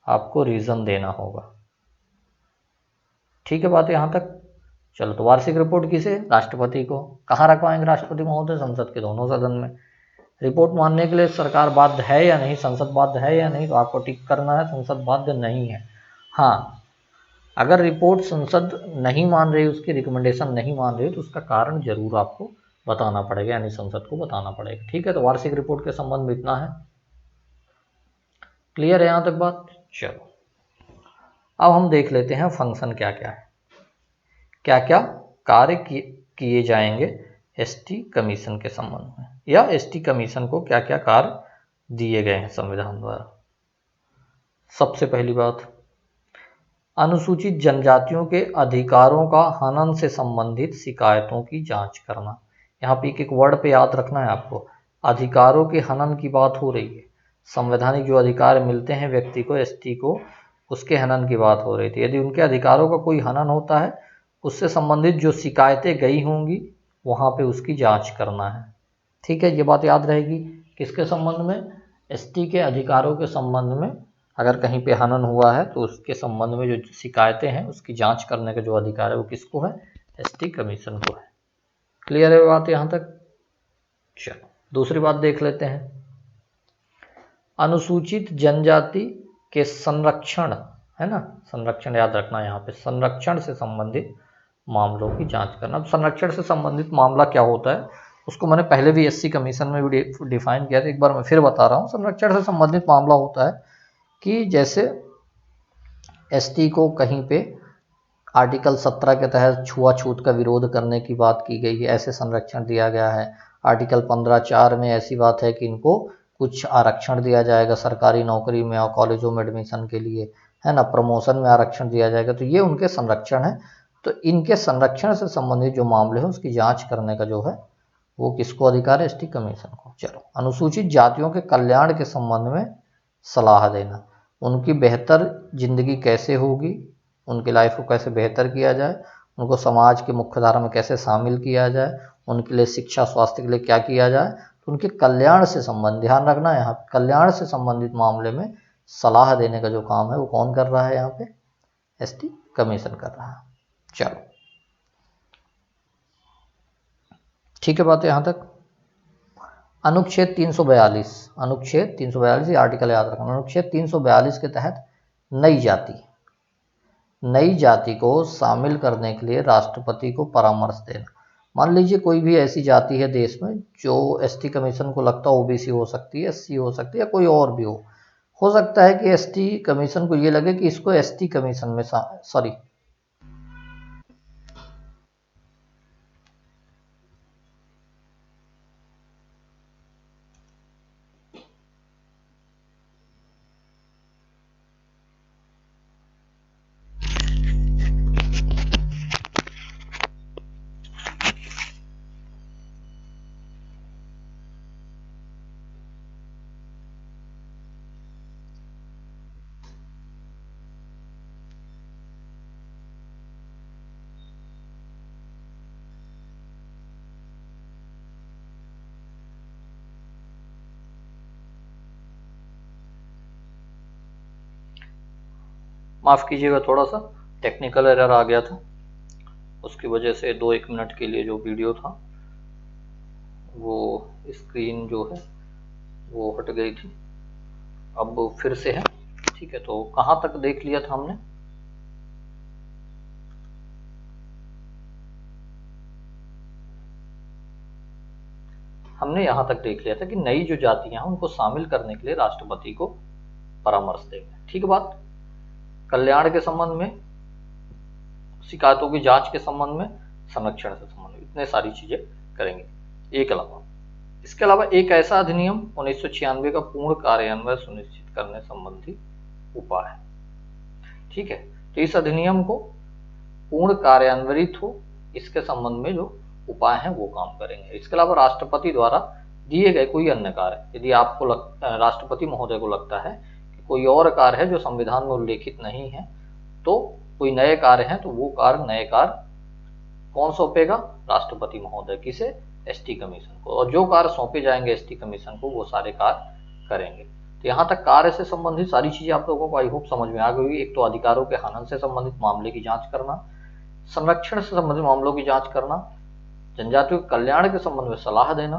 आपको रीज़न देना होगा। ठीक है बात यहाँ तक। चलो, तो वार्षिक रिपोर्ट किसे, राष्ट्रपति को। कहाँ रखवाएंगे राष्ट्रपति महोदय, संसद के दोनों सदन में। रिपोर्ट मानने के लिए सरकार बाध्य है या नहीं, संसद बाध्य है या नहीं, तो आपको टिक करना है संसद बाध्य नहीं है। हाँ, अगर रिपोर्ट संसद नहीं मान रही, उसकी रिकमेंडेशन नहीं मान रही, तो उसका कारण जरूर आपको बताना पड़ेगा, यानी संसद को बताना पड़ेगा। ठीक है, तो वार्षिक रिपोर्ट के संबंध में इतना है, क्लियर है यहाँ तक बात। चलो अब हम देख लेते हैं फंक्शन क्या क्या है, क्या क्या कार्य किए जाएंगे एसटी कमीशन के संबंध में, या एसटी कमीशन को क्या क्या कार्य दिए गए हैं संविधान द्वारा। सबसे पहली बात, अनुसूचित जनजातियों के अधिकारों का हनन से संबंधित शिकायतों की जांच करना। यहाँ पे एक वर्ड पे याद रखना है आपको, अधिकारों के हनन की बात हो रही है। संवैधानिक जो अधिकार मिलते हैं व्यक्ति को, एसटी को, उसके हनन की बात हो रही थी। यदि उनके अधिकारों का कोई हनन होता है, उससे संबंधित जो शिकायतें गई होंगी वहाँ पे उसकी जांच करना है। ठीक है, ये बात याद रहेगी। किसके संबंध में, एसटी के अधिकारों के संबंध में अगर कहीं पे हनन हुआ है तो उसके संबंध में जो शिकायतें हैं उसकी जांच करने का जो अधिकार है वो किसको है, एसटी कमीशन को है। क्लियर है बात यहाँ तक। चलो दूसरी बात देख लेते हैं, अनुसूचित जनजाति के संरक्षण, है ना, संरक्षण याद रखना यहाँ पे, संरक्षण से संबंधित मामलों की जांच करना। अब संरक्षण से संबंधित मामला क्या होता है उसको मैंने पहले भी एससी कमीशन में भी डिफाइन किया था, एक बार मैं फिर बता रहा हूँ। संरक्षण से संबंधित मामला होता है कि जैसे एसटी को कहीं पे आर्टिकल 17 के तहत छुआछूत का विरोध करने की बात की गई है, ऐसे संरक्षण दिया गया है। आर्टिकल 15(4) में ऐसी बात है कि इनको कुछ आरक्षण दिया जाएगा सरकारी नौकरी में और कॉलेजों में एडमिशन के लिए, है ना, प्रमोशन में आरक्षण दिया जाएगा, तो ये उनके संरक्षण है। तो इनके संरक्षण से संबंधित जो मामले हैं उसकी जांच करने का जो है वो किसको अधिकार है? एसटी कमीशन को। चलो, अनुसूचित जातियों के कल्याण के संबंध में सलाह देना, उनकी बेहतर जिंदगी कैसे होगी, उनकी लाइफ को कैसे बेहतर किया जाए, उनको समाज की मुख्यधारा में कैसे शामिल किया जाए, उनके लिए शिक्षा स्वास्थ्य के लिए क्या किया जाए, तो उनके कल्याण से संबंध, ध्यान रखना यहाँ कल्याण से संबंधित मामले में सलाह देने का जो काम है वो कौन कर रहा है? यहाँ पे एसटी कमीशन कर रहा है। चलो ठीक है, बात है यहाँ तक। अनुच्छेद 342, अनुच्छेद 342 ये आर्टिकल याद रखना। अनुच्छेद 342 के तहत नई जाति को शामिल करने के लिए राष्ट्रपति को परामर्श देना। मान लीजिए कोई भी ऐसी जाति है देश में जो एसटी कमीशन को लगता है ओबीसी हो सकती है, एससी हो सकती है, या कोई और भी हो सकता है कि एसटी कमीशन को ये लगे कि इसको एसटी कमीशन में सॉरी माफ़ कीजिएगा, थोड़ा सा टेक्निकल एरर आ गया था, उसकी वजह से 2-1 मिनट के लिए जो वीडियो था वो स्क्रीन जो है वो हट गई थी। अब फिर से है, ठीक है। तो कहाँ तक देख लिया था हमने? हमने यहाँ तक देख लिया था कि नई जो जातियां हैं उनको शामिल करने के लिए राष्ट्रपति को परामर्श देंगे। ठीक बात। कल्याण के संबंध में, शिकायतों की जांच के संबंध में, संरक्षण से संबंधित इतने सारी चीजें करेंगे। इसके अलावा एक ऐसा अधिनियम 1996 का पूर्ण कार्यान्वयन सुनिश्चित करने संबंधी उपाय है। ठीक है, तो इस अधिनियम को पूर्ण कार्यान्वित हो इसके संबंध में जो उपाय हैं वो काम करेंगे। इसके अलावा राष्ट्रपति द्वारा दिए गए कोई अन्य कार्य, यदि आपको राष्ट्रपति महोदय को लगता है कि कोई और कार्य है जो संविधान में उल्लेखित नहीं है, तो कोई नए कार्य हैं, तो वो नए कार्य कौन सौंपेगा? राष्ट्रपति महोदय। किसे? एसटी कमीशन को। और जो कार्य सौंपे जाएंगे एसटी कमीशन को वो सारे कार्य करेंगे। तो यहाँ तक कार्य से संबंधित सारी चीजें आप लोगों को आई होप समझ में आ गई होगी। एक तो अधिकारों के हनन से संबंधित मामले की जांच करना, संरक्षण से संबंधित मामलों की जांच करना, जनजातियों के कल्याण के संबंध में सलाह देना,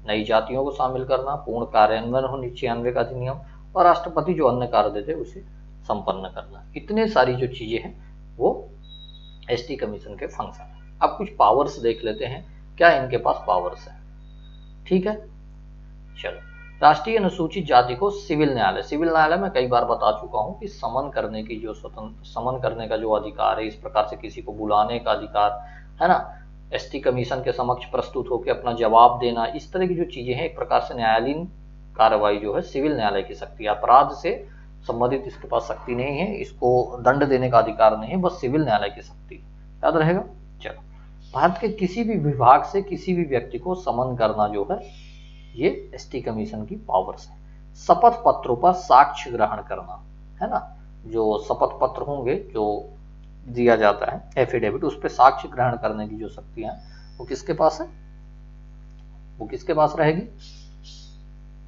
नई जातियों को शामिल करना, पूर्ण कार्यान्वयन हो 96 का अधिनियम, और राष्ट्रपति जो अन्य कार्य देते उसे संपन्न करना। इतने सारी जो चीजें हैं वो एसटी कमीशन के फंक्शन है। अब कुछ पावर्स देख लेते हैं, क्या इनके पास पावर्स है। ठीक है, चलो। राष्ट्रीय अनुसूचित जाति को सिविल न्यायालय में कई बार बता चुका हूं कि समन करने की जो समन करने का जो अधिकार है, इस प्रकार से किसी को बुलाने का अधिकार है ना, एसटी कमीशन के समक्ष प्रस्तुत होकर अपना जवाब देना, इस तरह की जो चीजें हैं, एक प्रकार से न्यायालयीन कार्रवाई जो है सिविल न्यायालय की शक्ति। अपराध से संबंधित इसके पास शक्ति नहीं है, इसको दंड देने का अधिकार नहीं है, बस सिविल न्यायालय की शक्ति। याद रहेगा। चलो, भारत के किसी भी विभाग से किसी भी व्यक्ति को समन करना जो है ये एसटी कमीशन की पावर्स है। शपथ पत्रों पर साक्ष्य ग्रहण करना, है ना, जो शपथ पत्र होंगे जो दिया जाता है एफिडेविट, उस पर साक्ष्य ग्रहण करने की जो शक्तियां वो किसके पास है? वो किसके पास रहेगी?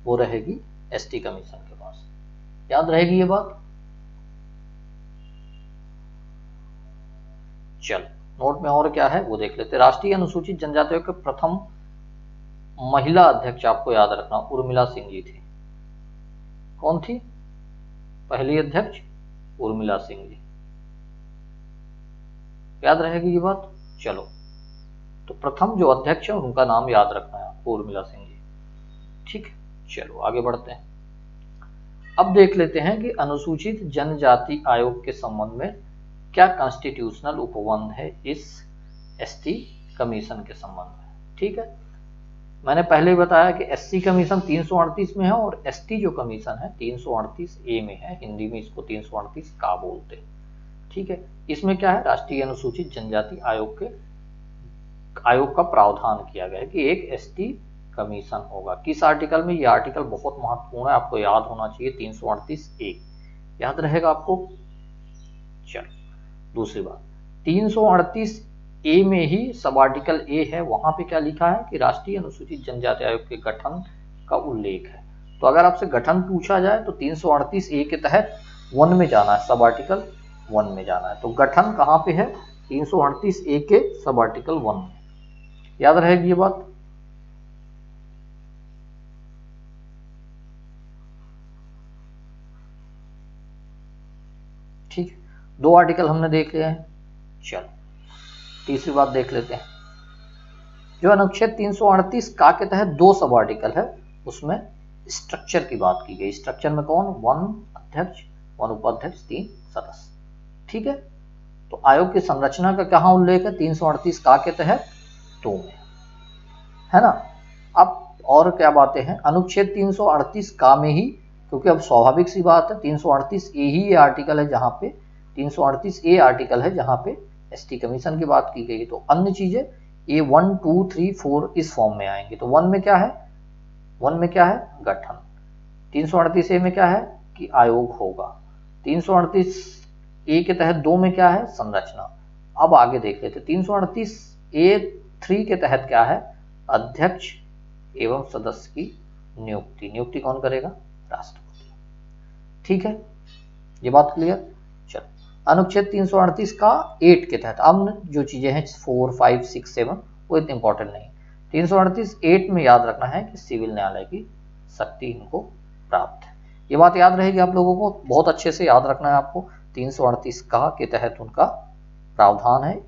वो रहेगी एसटी कमीशन के पास। याद रहेगी ये बात। चलो, नोट में और क्या है वो देख लेते। राष्ट्रीय अनुसूचित जनजातियों के प्रथम महिला अध्यक्ष आपको याद रखना उर्मिला सिंह जी थी। कौन थी पहली अध्यक्ष? उर्मिला सिंह जी। याद रहेगी ये बात? चलो, तो प्रथम जो अध्यक्ष है उनका नाम याद रखना है आपको, उर्मिला सिंह जी। ठीक है, चलो आगे बढ़ते हैं। अब देख लेते हैं कि अनुसूचित जनजाति आयोग के संबंध में क्या कॉन्स्टिट्यूशनल उपबंध है इस एसटी कमीशन के संबंध में। ठीक है, मैंने पहले ही बताया कि एससी कमीशन 338 में है और एसटी जो कमीशन है 338 ए में है, हिंदी में इसको 338 का बोलते हैं। ठीक है, इसमें क्या है, राष्ट्रीय अनुसूचित जनजाति आयोग का प्रावधान किया गया है कि एक एसटी कमीशन होगा। किस आर्टिकल में? ये आर्टिकल बहुत महत्वपूर्ण है, आपको याद होना चाहिए, 338 ए। याद रहेगा आपको? चलो, दूसरी बात, 338 ए में ही सब आर्टिकल ए है, वहां पे क्या लिखा है कि राष्ट्रीय अनुसूचित जनजाति आयोग के गठन का उल्लेख है। तो अगर आपसे गठन पूछा जाए तो 338 ए के तहत 1 में जाना है, सब आर्टिकल 1 में जाना है। तो गठन कहाँ पे है? 338 ए के सब आर्टिकल 1 में। याद रहेगी ये बात? ठीक है, 2 आर्टिकल हमने देख लिया है। चलो, तीसरी बात देख लेते हैं। जो अनुच्छेद 338 का के तहत 2 सब आर्टिकल है, उसमें स्ट्रक्चर की बात की गई। स्ट्रक्चर में कौन? 1 अध्यक्ष, 1 उपाध्यक्ष, 3 सदस्य। ठीक है, तो आयोग की संरचना का कहाँ उल्लेख है? 338 का के तहत 2 में, है ना। अब और क्या बातें हैं? अनुच्छेद 338 का में ही, क्योंकि अब स्वाभाविक सी बात है, 338 ए ही ये आर्टिकल है जहां पे 338 ए आर्टिकल है जहां पे एसटी कमीशन की बात की गई। तो अन्य चीजें ए 1, 2, 3, 4 इस फॉर्म में आएंगे। तो 1 में क्या है? 1 में क्या है? गठन। 338 ए में क्या है कि आयोग होगा। 338 ए के तहत 2 में क्या है? संरचना। अब आगे देख लेते, 338 ए 3 के तहत क्या है? अध्यक्ष एवं सदस्य की नियुक्ति। नियुक्ति कौन करेगा? राष्ट्रपति। ठीक है, ये बात क्लियर? चलो, अनुच्छेद 338 का 8 के तहत अब जो चीजें हैं 4, 5, 6, 7 वो इतनी इंपॉर्टेंट नहीं। 338 8 में याद रखना है कि सिविल न्यायालय की शक्ति इनको प्राप्त है। ये बात याद रहेगी आप लोगों को, बहुत अच्छे से याद रखना है आपको। 338 का के तहत उनका प्रावधान है।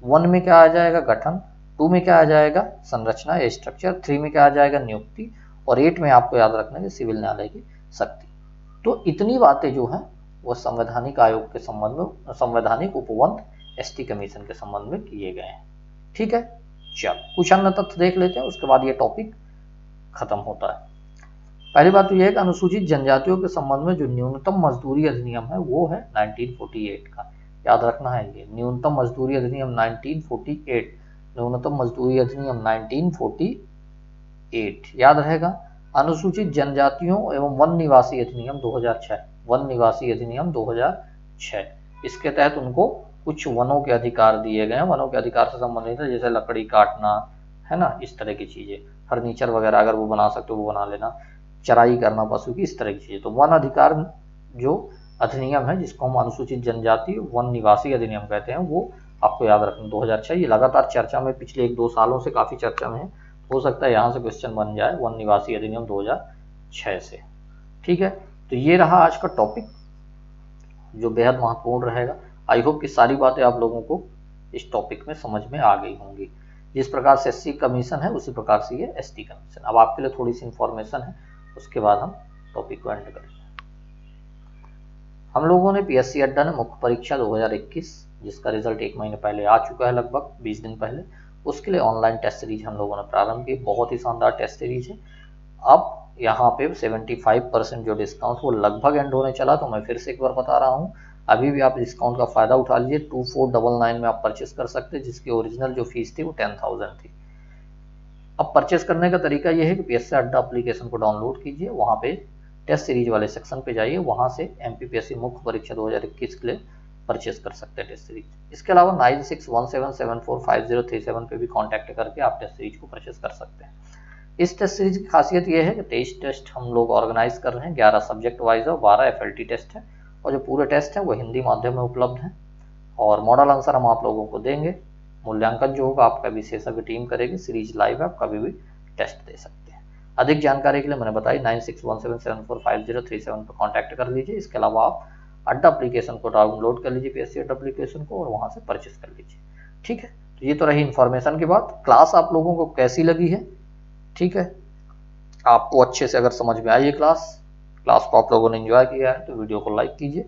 1 में क्या आ जाएगा? गठन। 2 में क्या आ जाएगा? संरचना या स्ट्रक्चर। 3 में क्या आ जाएगा? नियुक्ति। और 8 में आपको याद रखना है सिविल न्यायालय की शक्ति। तो इतनी बातें जो हैं वो संवैधानिक आयोग के संबंध में, संवैधानिक उपबंध एसटी कमीशन के संबंध में किए गए हैं। ठीक है, चलो कुछ अन्य तथ्य देख लेते हैं, उसके बाद ये टॉपिक खत्म होता है। पहली बात तो यह है कि अनुसूचित जनजातियों के संबंध में जो न्यूनतम मजदूरी अधिनियम है वो है 1948 का। याद रखना है, ये न्यूनतम मजदूरी अधिनियम 1948, न्यूनतम मजदूरी अधिनियम 1948 याद रहेगा। अनुसूचित जनजातियों एवं वन निवासी अधिनियम 2006, वन निवासी अधिनियम 2006, इसके तहत उनको कुछ वनों के अधिकार दिए गए हैं। वनों के अधिकार से संबंधित है, जैसे लकड़ी काटना, है ना, इस तरह की चीजें, फर्नीचर वगैरह अगर वो बना सकते हो वो बना लेना, चराई करना पशु की, इस तरह की चीजें। तो वन अधिकार जो अधिनियम है जिसको हम अनुसूचित जनजाति वन निवासी अधिनियम कहते हैं, वो आपको याद रखना 2006। ये लगातार चर्चा में पिछले 1-2 सालों से काफी चर्चा में है, हो सकता है यहाँ से क्वेश्चन बन जाए, वन निवासी अधिनियम 2006 से। ठीक है, तो ये रहा आज का टॉपिक जो बेहद महत्वपूर्ण रहेगा। आई होप कि सारी बातें आप लोगों को इस टॉपिक में समझ में आ गई होंगी। जिस प्रकार से एससी कमीशन है उसी प्रकार से ये एसटी कमीशन। अब आपके लिए थोड़ी सी इंफॉर्मेशन है, उसके बाद हम टॉपिक को एंड करेंगे। हम लोगों ने पीएससी अड्डा ने मुख्य परीक्षा 2021, जिसका रिजल्ट 1 महीने पहले आ चुका है, लगभग 20 दिन पहले, उसके लिए ऑनलाइन टेस्ट सीरीज हम लोगों ने प्रारंभ की। बहुत ही शानदार टेस्ट सीरीज है। अब यहाँ पे 75% जो डिस्काउंट वो लगभग एंड होने चला, तो मैं फिर से एक बार बता रहा हूँ, अभी भी आप डिस्काउंट का फायदा उठा लीजिए। 2499 में आप परचेस कर सकते हैं, जिसकी ओरिजिनल जो फीस थी वो 10,000 थी। अब परचेस करने का तरीका ये है कि पीएससी अड्डा एप्लीकेशन को डाउनलोड कीजिए, वहाँ पे टेस्ट सीरीज वाले सेक्शन पे जाइए, वहाँ से एमपीपीएससी मुख्य परीक्षा 2021 के लिए परचेस कर सकते हैं टेस्ट सीरीज। इसके अलावा 9617745037 पे भी कॉन्टैक्ट करके आप टेस्ट सीरीज को परचेस कर सकते हैं। इस टेस्ट सीरीज की खासियत यह है कि 23 टेस्ट हम लोग ऑर्गेनाइज कर रहे हैं, 11 सब्जेक्ट वाइज है, 12 एफएलटी टेस्ट है, और जो पूरे टेस्ट हैं वो हिंदी माध्यम में उपलब्ध हैं। और मॉडल आंसर हम आप लोगों को देंगे। मूल्यांकन जो होगा आपका विशेषज्ञ टीम करेगी। सीरीज लाइव है, आप कभी भी टेस्ट दे सकते हैं। अधिक जानकारी के लिए मैंने बताई 9617745037 पर कॉन्टैक्ट कर लीजिए। इसके अलावा आप अड्डा एप्लीकेशन को डाउनलोड कर लीजिए, पीएससी अड्डा एप्लीकेशन को, और वहाँ से परचेस कर लीजिए। ठीक है, तो ये तो रही इन्फॉर्मेशन की बात। क्लास आप लोगों को कैसी लगी है? ठीक है, आपको अच्छे से अगर समझ में आई है क्लास को आप लोगों ने एंजॉय किया है तो वीडियो को लाइक कीजिए,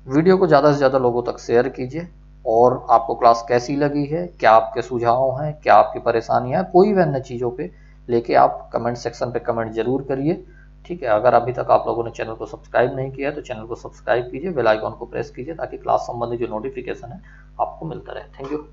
वीडियो को ज़्यादा से ज़्यादा लोगों तक शेयर कीजिए। और आपको क्लास कैसी लगी है, क्या आपके सुझाव हैं, क्या आपकी परेशानियां हैं, कोई भी अन्य चीज़ों पे लेके आप कमेंट सेक्शन पे कमेंट जरूर करिए। ठीक है, अगर अभी तक आप लोगों ने चैनल को सब्सक्राइब नहीं किया है तो चैनल को सब्सक्राइब कीजिए, बेल आइकॉन को प्रेस कीजिए ताकि क्लास संबंधी जो नोटिफिकेशन है आपको मिलता रहे। Thank you.